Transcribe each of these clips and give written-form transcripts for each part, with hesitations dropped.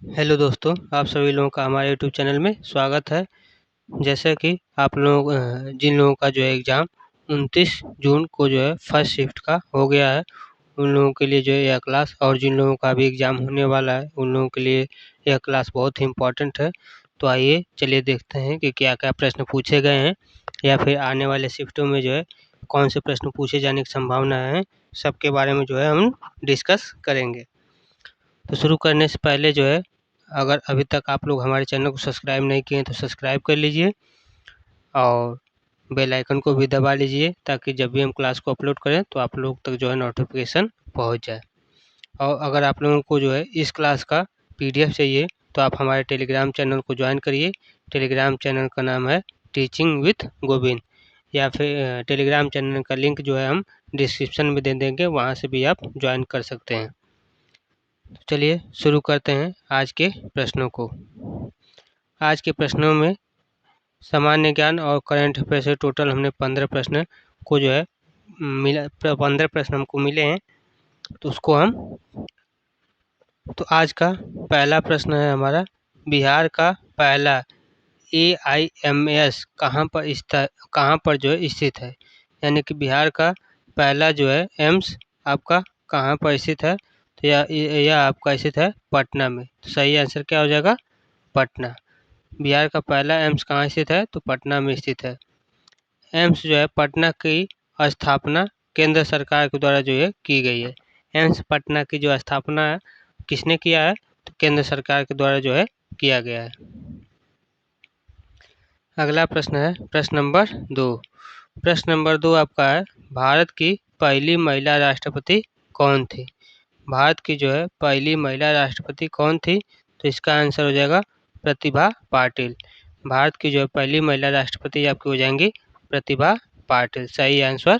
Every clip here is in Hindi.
हेलो दोस्तों, आप सभी लोगों का हमारे यूट्यूब चैनल में स्वागत है। जैसे कि आप लोग जिन लोगों का जो है एग्ज़ाम 29 जून को जो है फर्स्ट शिफ्ट का हो गया है, उन लोगों के लिए जो है यह क्लास और जिन लोगों का भी एग्ज़ाम होने वाला है, उन लोगों के लिए यह क्लास बहुत ही इम्पोर्टेंट है। तो आइए चलिए देखते हैं कि क्या-क्या प्रश्न पूछे गए हैं या फिर आने वाले शिफ्टों में जो है कौन से प्रश्न पूछे जाने की संभावना है, सबके बारे में जो है हम डिस्कस करेंगे। तो शुरू करने से पहले जो है अगर अभी तक आप लोग हमारे चैनल को सब्सक्राइब नहीं किए हैं तो सब्सक्राइब कर लीजिए और बेल आइकन को भी दबा लीजिए ताकि जब भी हम क्लास को अपलोड करें तो आप लोग तक जो है नोटिफिकेशन पहुंच जाए। और अगर आप लोगों को जो है इस क्लास का पीडीएफ चाहिए तो आप हमारे टेलीग्राम चैनल को ज्वाइन करिए। टेलीग्राम चैनल का नाम है टीचिंग विथ गोविंद, या फिर टेलीग्राम चैनल का लिंक जो है हम डिस्क्रिप्शन में दे देंगे, वहाँ से भी आप ज्वाइन कर सकते हैं। तो चलिए शुरू करते हैं आज के प्रश्नों को। आज के प्रश्नों में सामान्य ज्ञान और करंट अफेयर से टोटल हमने 15 प्रश्न को जो है मिला 15 प्रश्न हमको मिले हैं, तो उसको हम तो आज का पहला प्रश्न है हमारा, बिहार का पहला AIMS कहाँ पर जो है स्थित है। यानी कि बिहार का पहला जो है एम्स आपका कहाँ पर स्थित है, तो यह आपका स्थित है पटना में। तो सही आंसर क्या हो जाएगा, पटना। बिहार का पहला एम्स कहाँ स्थित है, तो पटना में स्थित है। एम्स जो है पटना की स्थापना केंद्र सरकार के द्वारा जो है की गई है। एम्स पटना की जो स्थापना है किसने किया है, तो केंद्र सरकार के द्वारा जो है किया गया है। अगला प्रश्न है प्रश्न नंबर 2। प्रश्न नंबर 2 आपका है, भारत की पहली महिला राष्ट्रपति कौन थी। भारत की जो है पहली महिला राष्ट्रपति कौन थी, तो इसका आंसर हो जाएगा प्रतिभा पाटिल। भारत की जो है पहली महिला राष्ट्रपति आपकी हो जाएंगी प्रतिभा पाटिल, सही आंसर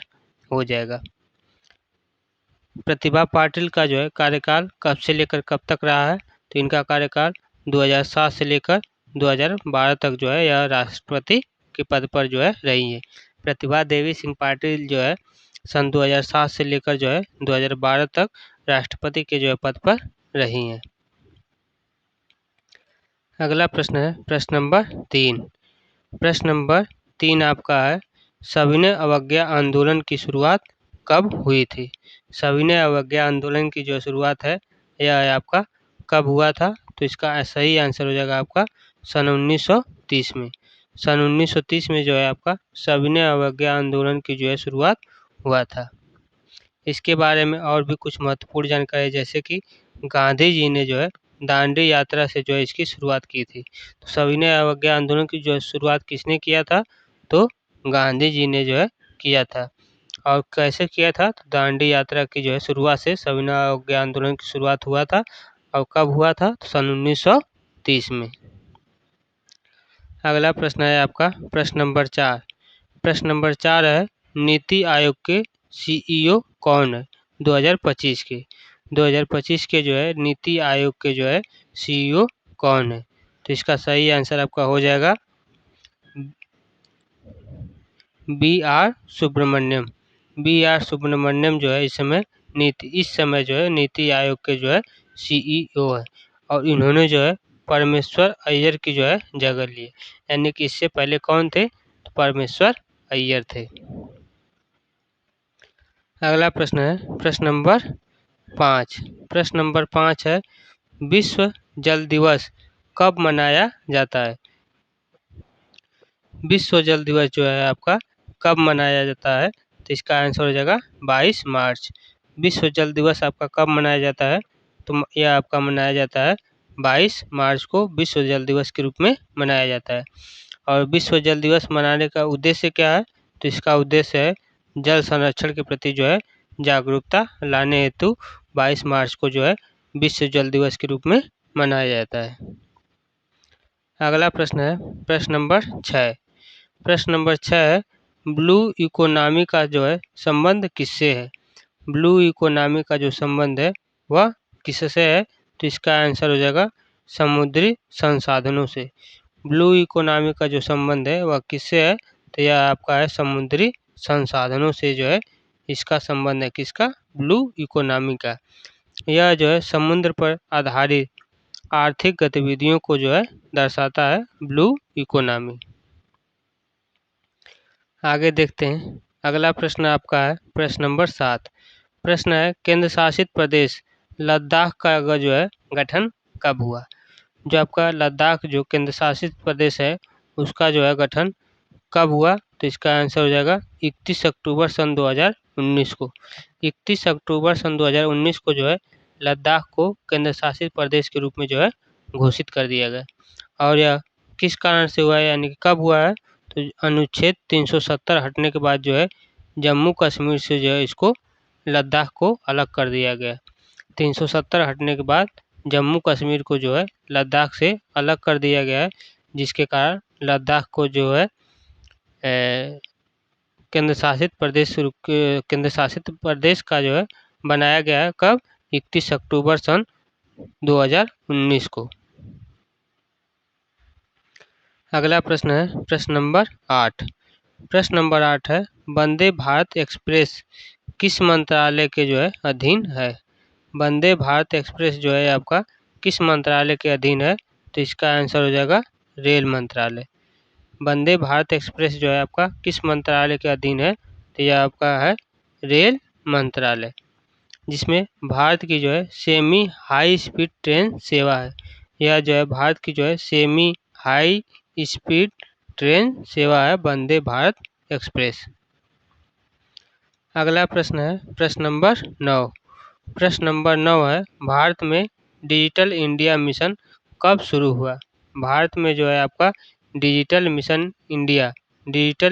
हो जाएगा। प्रतिभा पाटिल का जो है कार्यकाल कब से लेकर कब तक रहा है, तो इनका कार्यकाल 2007 से लेकर 2012 तक जो है यह राष्ट्रपति के पद पर जो है रही है। प्रतिभा देवी सिंह पाटिल जो है सन 2007 से लेकर जो है 2012 तक राष्ट्रपति के जो है पद पर रही हैं। अगला प्रश्न है प्रश्न नंबर 3। प्रश्न नंबर 3 आपका है, सविनय अवज्ञा आंदोलन की शुरुआत कब हुई थी। सविनय अवज्ञा आंदोलन की जो शुरुआत है यह आपका कब हुआ था, तो इसका सही आंसर हो जाएगा आपका सन 1930 में। सन 1930 में जो है आपका सविनय अवज्ञा आंदोलन की जो है शुरुआत हुआ था। इसके बारे में और भी कुछ महत्वपूर्ण जानकारी, जैसे कि गांधी जी ने जो है दांडी यात्रा से जो है इसकी शुरुआत की थी। तो सविनय अवज्ञा आंदोलन की जो शुरुआत किसने किया था, तो गांधी जी ने जो है किया था। और कैसे किया था, तो दांडी यात्रा की जो है शुरुआत से सविनय अवज्ञा आंदोलन की शुरुआत हुआ था। और कब हुआ था, तो सन 1930 में। अगला प्रश्न है आपका प्रश्न नंबर 4। प्रश्न नंबर 4 है, नीति आयोग के CEO कौन है 2025 के। 2025 के जो है नीति आयोग के जो है CEO कौन है, तो इसका सही आंसर आपका हो जाएगा BR सुब्रमण्यम। BR सुब्रमण्यम जो है इस समय जो है नीति आयोग के जो है CEO है। और इन्होंने जो है परमेश्वर अय्यर की जो है जगह ली है। यानी कि इससे पहले कौन थे, तो परमेश्वर अय्यर थे। अगला प्रश्न है प्रश्न नंबर 5। प्रश्न नंबर 5 है, विश्व जल दिवस कब मनाया जाता है। विश्व जल दिवस जो है आपका कब मनाया जाता है, तो इसका आंसर हो जाएगा 22 मार्च। विश्व जल दिवस आपका कब मनाया जाता है, तो यह आपका मनाया जाता है 22 मार्च को विश्व जल दिवस के रूप में मनाया जाता है। और विश्व जल दिवस मनाने का उद्देश्य क्या है, तो इसका उद्देश्य है जल संरक्षण के प्रति जो है जागरूकता लाने हेतु 22 मार्च को जो है विश्व जल दिवस के रूप में मनाया जाता है। अगला प्रश्न है प्रश्न नंबर 6। प्रश्न नंबर 6 है, ब्लू इकोनॉमी का जो है संबंध किससे है। ब्लू इकोनॉमी का जो संबंध है वह किससे है, तो इसका आंसर हो जाएगा समुद्री संसाधनों से। ब्लू इकोनॉमी का जो संबंध है वह किससे है, तो यह आपका है समुद्री संसाधनों से जो है इसका संबंध है। किसका, ब्लू इकोनॉमी का। यह जो है समुद्र पर आधारित आर्थिक गतिविधियों को जो है दर्शाता है ब्लू इकोनॉमी। आगे देखते हैं, अगला प्रश्न आपका है प्रश्न नंबर 7। प्रश्न है केंद्र शासित प्रदेश लद्दाख का जो है गठन कब हुआ। जो आपका लद्दाख जो केंद्र शासित प्रदेश है उसका जो है गठन कब हुआ, तो इसका आंसर हो जाएगा 31 अक्टूबर सन 2019 को। 31 अक्टूबर सन 2019 को जो है लद्दाख को केंद्र शासित प्रदेश के रूप में जो है घोषित कर दिया गया। और यह किस कारण से हुआ है, यानी कि कब हुआ है, तो अनुच्छेद 370 हटने के बाद जो है जम्मू कश्मीर से जो है इसको लद्दाख को अलग कर दिया गया। 370 हटने के बाद जम्मू कश्मीर को जो है लद्दाख से अलग कर दिया गया है, जिसके कारण लद्दाख को जो है केंद्र शासित प्रदेश का जो है बनाया गया है कब, 31 अक्टूबर सन 2019 को। अगला प्रश्न है प्रश्न नंबर 8। प्रश्न नंबर 8 है वंदे भारत एक्सप्रेस किस मंत्रालय के जो है अधीन है। वंदे भारत एक्सप्रेस जो है आपका किस मंत्रालय के अधीन है, तो इसका आंसर हो जाएगा रेल मंत्रालय। वंदे भारत एक्सप्रेस जो है आपका किस मंत्रालय के अधीन है, तो यह आपका है रेल मंत्रालय, जिसमें भारत की जो है सेमी हाई स्पीड ट्रेन सेवा है। यह जो है भारत की जो है सेमी हाई स्पीड ट्रेन सेवा है वंदे भारत एक्सप्रेस। अगला प्रश्न है प्रश्न नंबर 9। प्रश्न नंबर 9 है भारत में डिजिटल इंडिया मिशन कब शुरू हुआ। भारत में जो है आपका डिजिटल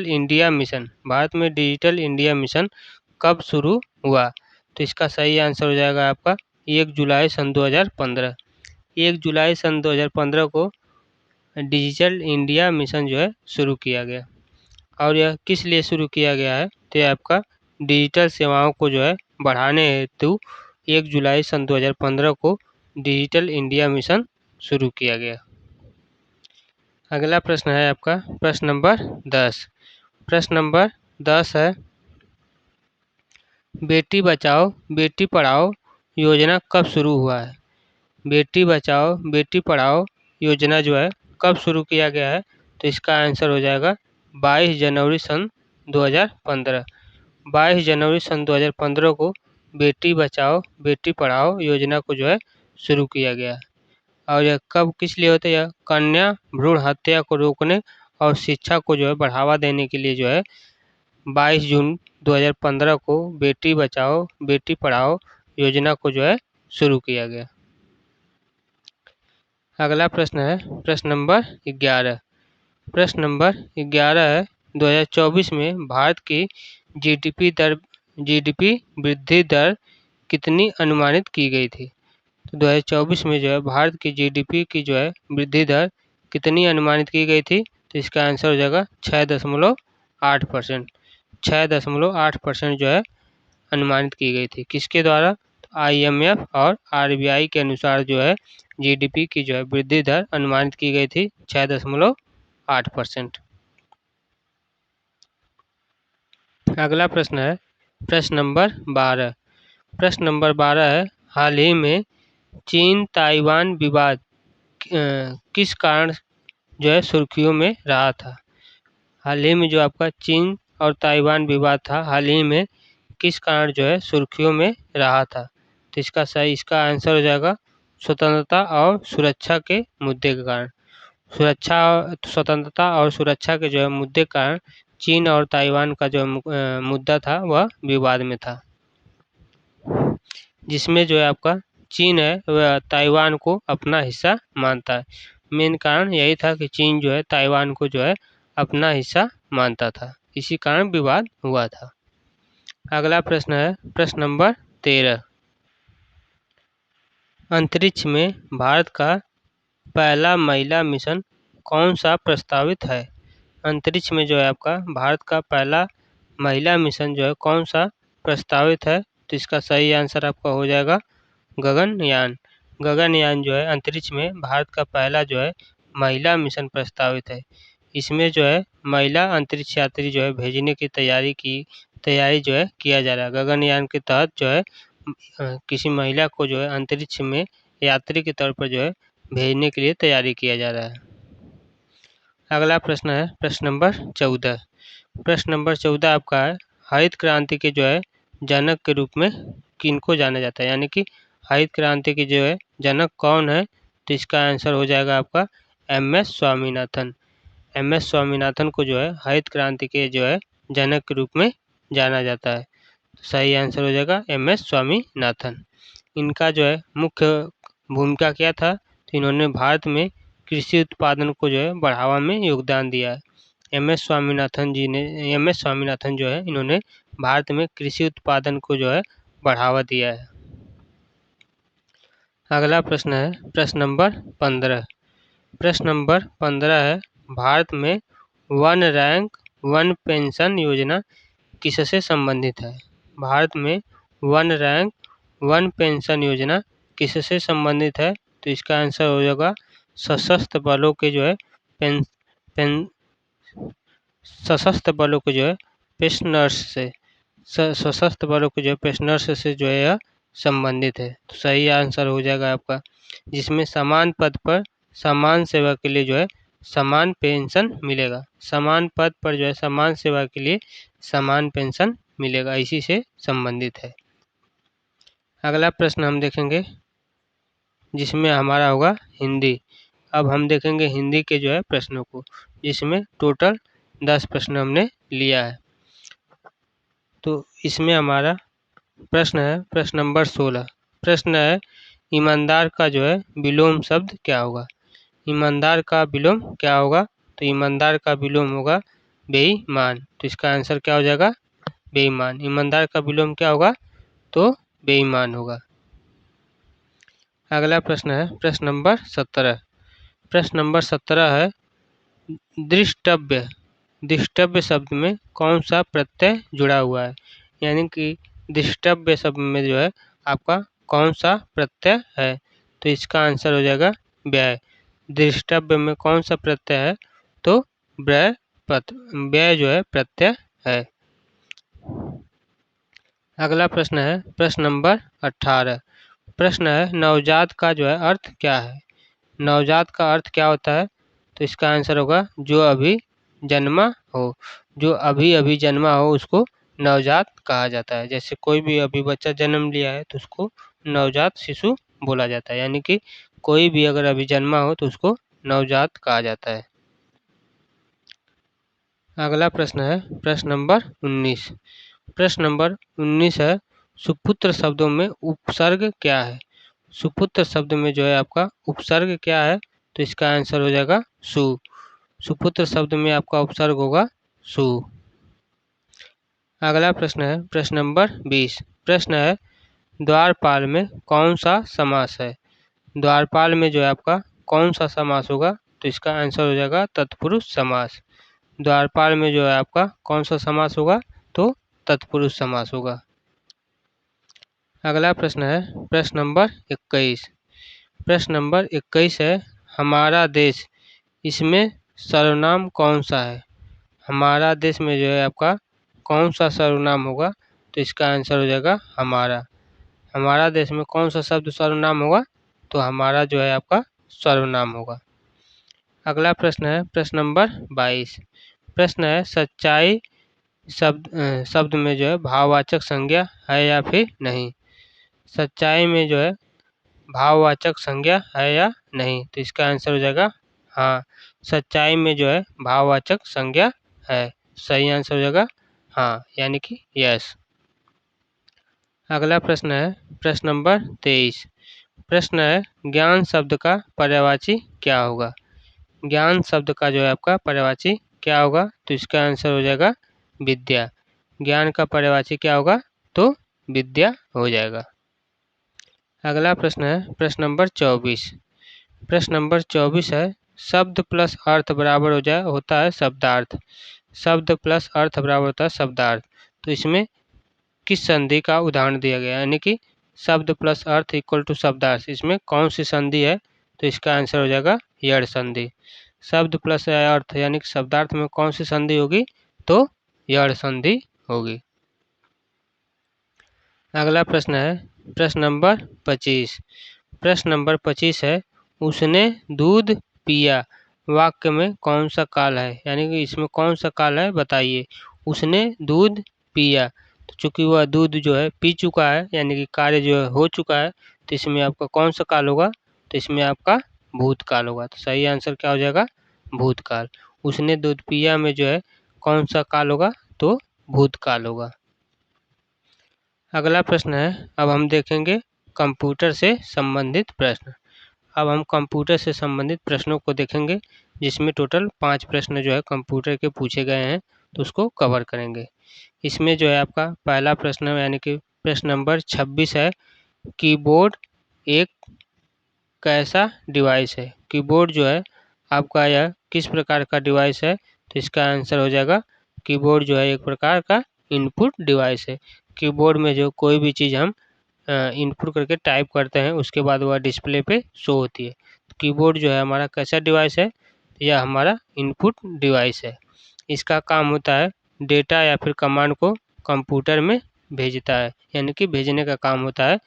इंडिया मिशन भारत में डिजिटल इंडिया मिशन कब शुरू हुआ, तो इसका सही आंसर हो जाएगा आपका 1 जुलाई सन 2015। 1 जुलाई सन 2015 को डिजिटल इंडिया मिशन जो है शुरू किया गया। और यह किस लिए शुरू किया गया है, तो यह आपका डिजिटल सेवाओं को जो है बढ़ाने हेतु 1 जुलाई सन 2015 को डिजिटल इंडिया मिशन शुरू किया गया। अगला प्रश्न है आपका प्रश्न नंबर 10। प्रश्न नंबर 10 है बेटी बचाओ बेटी पढ़ाओ योजना कब शुरू हुआ है। बेटी बचाओ बेटी पढ़ाओ योजना जो है कब शुरू किया गया है, तो इसका आंसर हो जाएगा 22 जनवरी सन 2015। 22 जनवरी सन 2015 को बेटी बचाओ बेटी पढ़ाओ योजना को जो है शुरू किया गया। और यह कब किस लिए होता है, यह कन्या भ्रूण हत्या को रोकने और शिक्षा को जो है बढ़ावा देने के लिए जो है 22 जून 2015 को बेटी बचाओ बेटी पढ़ाओ योजना को जो है शुरू किया गया। अगला प्रश्न है प्रश्न नंबर 11। प्रश्न नंबर 11 है 2024 में भारत की जीडीपी वृद्धि दर कितनी अनुमानित की गई थी। तो 2024 में जो है भारत की जीडीपी की जो है वृद्धि दर कितनी अनुमानित की गई थी, तो इसका आंसर हो जाएगा 6.8%। 6.8% जो है अनुमानित की गई थी, किसके द्वारा, तो IMF और RBI के अनुसार जो है जीडीपी की जो है वृद्धि दर अनुमानित की गई थी 6.8%। अगला प्रश्न है प्रश्न नंबर 12। प्रश्न नंबर 12 है हाल ही में चीन ताइवान विवाद किस कारण जो है सुर्खियों में रहा था। हाल ही में जो आपका चीन और ताइवान विवाद था हाल ही में किस कारण जो है सुर्खियों में रहा था, तो इसका आंसर हो जाएगा स्वतंत्रता और सुरक्षा के मुद्दे के कारण। स्वतंत्रता और सुरक्षा के जो है मुद्दे के कारण चीन और ताइवान का जो मुद्दा था वह विवाद में था, जिसमें जो है आपका चीन है वह ताइवान को अपना हिस्सा मानता है। मेन कारण यही था कि चीन जो है ताइवान को जो है अपना हिस्सा मानता था, इसी कारण विवाद हुआ था। अगला प्रश्न है प्रश्न नंबर 13। अंतरिक्ष में भारत का पहला महिला मिशन कौन सा प्रस्तावित है। अंतरिक्ष में जो है आपका भारत का पहला महिला मिशन जो है कौन सा प्रस्तावित है, तो इसका सही आंसर आपका हो जाएगा गगनयान। गगनयान जो है अंतरिक्ष में भारत का पहला जो है महिला मिशन प्रस्तावित है। इसमें जो है महिला अंतरिक्ष यात्री जो है भेजने की तैयारी जो है किया जा रहा है। गगनयान के तहत जो है किसी महिला को जो है अंतरिक्ष में यात्री के तौर पर जो है भेजने के लिए तैयारी किया जा रहा है। अगला प्रश्न है प्रश्न नंबर 14। प्रश्न नंबर 14 आपका है, हरित क्रांति के जो है जनक के रूप में किनको जाना जाता है, यानी कि हरित क्रांति के जो है जनक कौन है, तो इसका आंसर हो जाएगा आपका MS स्वामीनाथन। MS स्वामीनाथन को जो है हरित क्रांति के जो है जनक के रूप में जाना जाता है। तो सही आंसर हो जाएगा MS स्वामीनाथन। इनका जो है मुख्य भूमिका क्या था, तो इन्होंने भारत में कृषि उत्पादन को जो है बढ़ावा में योगदान दिया है। MS स्वामीनाथन जो है इन्होंने भारत में कृषि उत्पादन को जो है बढ़ावा दिया है। अगला प्रश्न है प्रश्न नंबर 15। प्रश्न नंबर 15 है, भारत में वन रैंक वन पेंशन योजना किससे संबंधित है। भारत में वन रैंक वन पेंशन योजना किससे संबंधित है, तो इसका आंसर हो जाएगा सशस्त्र बलों के जो है सशस्त्र बलों के जो है पेंशनर्स से सशस्त्र बलों के जो है पेंशनर्स से जो है यह संबंधित है। तो सही आंसर हो जाएगा आपका, जिसमें समान पद पर समान सेवा के लिए जो है समान पेंशन मिलेगा। समान पद पर जो है समान सेवा के लिए समान पेंशन मिलेगा, इसी से संबंधित है। अगला प्रश्न हम देखेंगे जिसमें हमारा होगा हिंदी। अब हम देखेंगे हिंदी के जो है प्रश्नों को, जिसमें टोटल 10 प्रश्न हमने लिया है। तो इसमें हमारा प्रश्न है प्रश्न नंबर 16। प्रश्न है, ईमानदार का जो है विलोम शब्द क्या होगा। ईमानदार का विलोम क्या होगा, तो ईमानदार का विलोम होगा बेईमान। तो इसका आंसर क्या हो जाएगा बेईमान। ईमानदार का विलोम क्या होगा, तो बेईमान होगा। अगला प्रश्न है प्रश्न नंबर 17। प्रश्न नंबर 17 है, दृष्टव्य दृष्टव्य शब्द में कौन सा प्रत्यय जुड़ा हुआ है, यानी कि दृष्टव्य शब्द में जो है आपका कौन सा प्रत्यय है, तो इसका आंसर हो जाएगा व्यय। दृष्टव्य में कौन सा प्रत्यय है, तो व्यय जो है प्रत्यय है। अगला प्रश्न है प्रश्न नंबर 18। प्रश्न है, नवजात का जो है अर्थ क्या है। नवजात का अर्थ क्या होता है, तो इसका आंसर होगा जो अभी जन्मा हो। जो अभी अभी जन्मा हो उसको नवजात कहा जाता है। जैसे कोई भी अभी बच्चा जन्म लिया है तो उसको नवजात शिशु बोला जाता है, यानी कि कोई भी अगर अभी जन्मा हो तो उसको नवजात कहा जाता है। अगला प्रश्न है प्रश्न नंबर 19। प्रश्न नंबर 19 है, सुपुत्र शब्दों में उपसर्ग क्या है। सुपुत्र शब्द में जो है आपका उपसर्ग क्या है, तो इसका आंसर हो जाएगा सु। सुपुत्र शब्द में आपका उपसर्ग होगा सु। अगला प्रश्न है प्रश्न नंबर 20। प्रश्न है, द्वारपाल में कौन सा समास है। द्वारपाल में जो है आपका कौन सा समास होगा, तो इसका आंसर हो जाएगा तत्पुरुष समास। द्वारपाल में जो है आपका कौन सा समास होगा, तो तत्पुरुष समास होगा। अगला प्रश्न है प्रश्न नंबर 21। प्रश्न नंबर 21 है, हमारा देश, इसमें सर्वनाम कौन सा है। हमारा देश में जो है आपका कौन सा सर्वनाम होगा, तो इसका आंसर हो जाएगा हमारा। हमारा देश में कौन सा शब्द सर्वनाम होगा, तो हमारा जो है आपका सर्वनाम होगा। अगला प्रश्न है प्रश्न नंबर 22। प्रश्न है, सच्चाई शब्द में जो है भाववाचक संज्ञा है या फिर नहीं। सच्चाई में जो है भाववाचक संज्ञा है या नहीं, तो इसका आंसर हो जाएगा हाँ। सच्चाई में जो है भाववाचक संज्ञा है। सही आंसर हो जाएगा हाँ, यानी कि यस। अगला प्रश्न है प्रश्न नंबर 23। प्रश्न है, ज्ञान शब्द का पर्यायवाची क्या होगा। ज्ञान शब्द का जो है आपका पर्यायवाची क्या होगा, तो इसका आंसर हो जाएगा विद्या। ज्ञान का पर्यायवाची क्या होगा, तो विद्या हो जाएगा। अगला प्रश्न है प्रश्न नंबर 24। प्रश्न नंबर 24 है, शब्द प्लस अर्थ बराबर होता है शब्दार्थ। शब्द प्लस अर्थ बराबर होता है शब्दार्थ। तो इसमें किस संधि का उदाहरण दिया गया है, यानी कि शब्द प्लस अर्थ इक्वल टू शब्दार्थ, इसमें कौन सी संधि है, तो इसका आंसर हो जाएगा यड़ संधि। शब्द प्लस अर्थ यानी कि शब्दार्थ में कौन सी संधि होगी, तो यड़ संधि होगी। अगला प्रश्न है प्रश्न नंबर 25। प्रश्न नंबर 25 है, उसने दूध पिया वाक्य में कौन सा काल है, यानी कि इसमें कौन सा काल है बताइए। उसने दूध पिया, तो चूंकि वह दूध जो है पी चुका है, यानी कि कार्य जो है हो चुका है, तो इसमें आपका कौन सा काल होगा, तो इसमें आपका भूतकाल होगा। तो सही आंसर क्या हो जाएगा, भूतकाल। उसने दूध पिया में जो है कौन सा काल होगा, तो भूतकाल होगा। अगला प्रश्न है, अब हम देखेंगे कंप्यूटर से संबंधित प्रश्न। अब हम कंप्यूटर से संबंधित प्रश्नों को देखेंगे, जिसमें टोटल 5 प्रश्न जो है कंप्यूटर के पूछे गए हैं, तो उसको कवर करेंगे। इसमें जो है आपका पहला प्रश्न यानी कि प्रश्न नंबर 26 है, कीबोर्ड एक कैसा डिवाइस है। कीबोर्ड जो है आपका यह किस प्रकार का डिवाइस है, तो इसका आंसर हो जाएगा कीबोर्ड जो है एक प्रकार का इनपुट डिवाइस है। कीबोर्ड में जो कोई भी चीज़ हम इनपुट करके टाइप करते हैं, उसके बाद वह डिस्प्ले पे शो होती है। तो कीबोर्ड जो है हमारा कैसा डिवाइस है, यह हमारा इनपुट डिवाइस है। इसका काम होता है डेटा या फिर कमांड को कंप्यूटर में भेजता है, यानी कि भेजने का काम होता है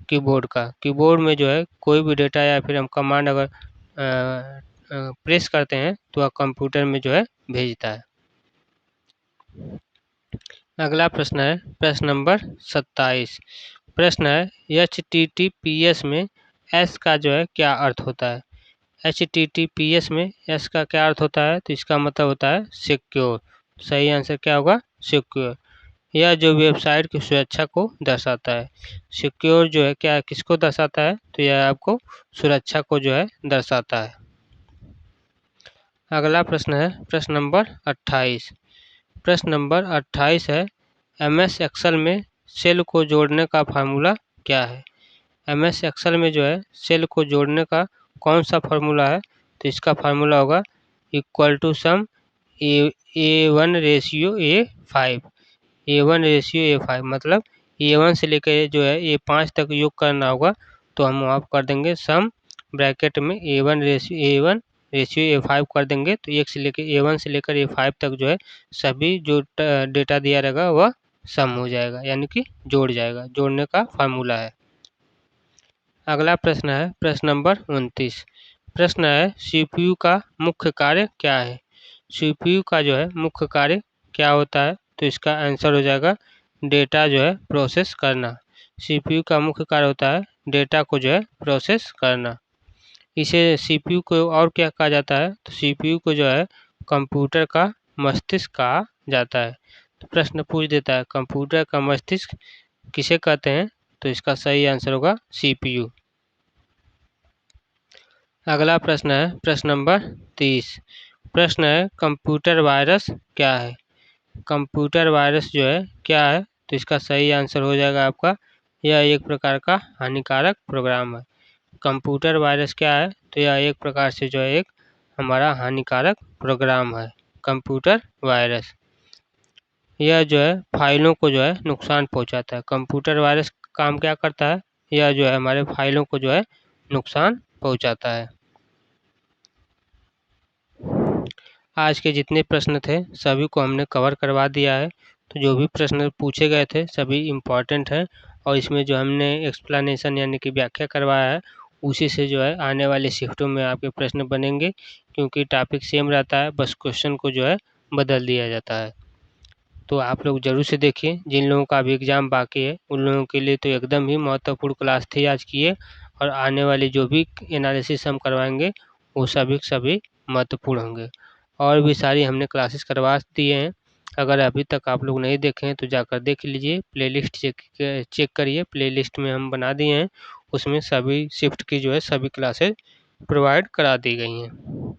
कीबोर्ड का। कीबोर्ड में जो है कोई भी डेटा या फिर हम कमांड अगर प्रेस करते हैं तो वह कंप्यूटर में जो है भेजता है। अगला प्रश्न है प्रश्न नंबर 27। प्रश्न है HTTPS में S का जो है क्या अर्थ होता है। HTTPS में S का क्या अर्थ होता है, तो इसका मतलब होता है सिक्योर। सही आंसर क्या होगा, सिक्योर। यह जो वेबसाइट की सुरक्षा को दर्शाता है। सिक्योर जो है क्या किसको दर्शाता है, तो यह आपको सुरक्षा को जो है दर्शाता है। अगला प्रश्न है प्रश्न नंबर 28। प्रश्न नंबर 28 है, MS एक्सेल में सेल को जोड़ने का फार्मूला क्या है। MS एक्सेल में जो है सेल को जोड़ने का कौन सा फार्मूला है, तो इसका फार्मूला होगा equal to sum A1 ratio A5। A1 ratio A5 मतलब A1 से लेकर जो है A5 तक योग करना होगा, तो हम वहाँ कर देंगे सम ब्रैकेट में A1 रेशियो A5 कर देंगे, तो A1 से लेकर A5 तक जो है सभी जो डेटा दिया रहेगा वह सम हो जाएगा, यानी कि जोड़ जाएगा, जोड़ने का फार्मूला है। अगला प्रश्न है प्रश्न नंबर 29। प्रश्न है CPU का मुख्य कार्य क्या है। CPU का जो है मुख्य कार्य क्या होता है, तो इसका आंसर हो जाएगा डेटा जो है प्रोसेस करना। CPU का मुख्य कार्य होता है डेटा को जो है प्रोसेस करना। इसे CPU को और क्या कहा जाता है, तो CPU को जो है कंप्यूटर का मस्तिष्क कहा जाता है। तो प्रश्न पूछ देता है कंप्यूटर का मस्तिष्क किसे कहते हैं, तो इसका सही आंसर होगा CPU। अगला प्रश्न है प्रश्न नंबर 30। प्रश्न है कंप्यूटर वायरस क्या है। कंप्यूटर वायरस जो है क्या है, तो इसका सही आंसर हो जाएगा आपका यह एक प्रकार का हानिकारक प्रोग्राम है। कंप्यूटर वायरस क्या है, तो यह एक प्रकार से जो है एक हमारा हानिकारक प्रोग्राम है कंप्यूटर वायरस। यह जो है फाइलों को जो है नुकसान पहुंचाता है। कंप्यूटर वायरस काम क्या करता है, यह जो है हमारे फाइलों को जो है नुकसान पहुंचाता है। आज के जितने प्रश्न थे सभी को हमने कवर करवा दिया है। तो जो भी प्रश्न पूछे गए थे सभी इम्पॉर्टेंट हैं, और इसमें जो हमने एक्सप्लेनेशन यानी कि व्याख्या करवाया है उसी से जो है आने वाली शिफ्टों में आपके प्रश्न बनेंगे, क्योंकि टॉपिक सेम रहता है, बस क्वेश्चन को जो है बदल दिया जाता है। तो आप लोग ज़रूर से देखिए। जिन लोगों का अभी एग्ज़ाम बाकी है उन लोगों के लिए तो एकदम ही महत्वपूर्ण क्लास थी आज की ये, और आने वाली जो भी एनालिसिस हम करवाएंगे वो सभी सभी महत्वपूर्ण होंगे। और भी सारी हमने क्लासेस करवा दिए हैं, अगर अभी तक आप लोग नहीं देखे हैं तो जाकर देख लीजिए। प्लेलिस्ट चेक करिए, प्लेलिस्ट में हम बना दिए हैं, उसमें सभी शिफ्ट की जो है सभी क्लासेस प्रोवाइड करा दी गई हैं।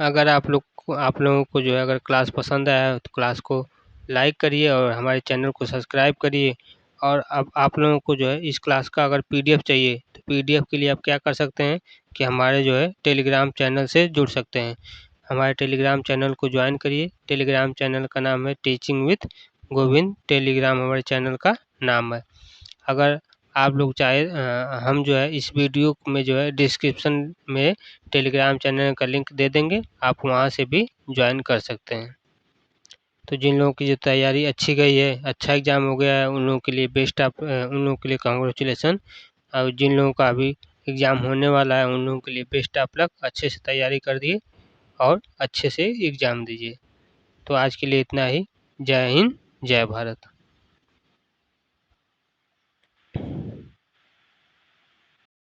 अगर आप लोगों को जो है अगर क्लास पसंद आया तो क्लास को लाइक करिए और हमारे चैनल को सब्सक्राइब करिए। और अब आप लोगों को जो है इस क्लास का अगर PDF चाहिए तो PDF के लिए आप क्या कर सकते हैं कि हमारे जो है टेलीग्राम चैनल से जुड़ सकते हैं। हमारे टेलीग्राम चैनल को ज्वाइन करिए। टेलीग्राम चैनल का नाम है टीचिंग विथ गोविंद। टेलीग्राम हमारे चैनल का नाम है। अगर आप लोग चाहे हम जो है इस वीडियो में जो है डिस्क्रिप्शन में टेलीग्राम चैनल का लिंक दे देंगे, आप वहां से भी ज्वाइन कर सकते हैं। तो जिन लोगों की जो तैयारी अच्छी गई है, अच्छा एग्ज़ाम हो गया है, उन लोगों के लिए कांग्रेचुलेसन। और जिन लोगों का अभी एग्ज़ाम होने वाला है उन लोगों के लिए बेस्ट ऑफ लक। अच्छे से तैयारी कर दिए और अच्छे से एग्ज़ाम दीजिए। तो आज के लिए इतना ही। जय हिंद, जय भारत।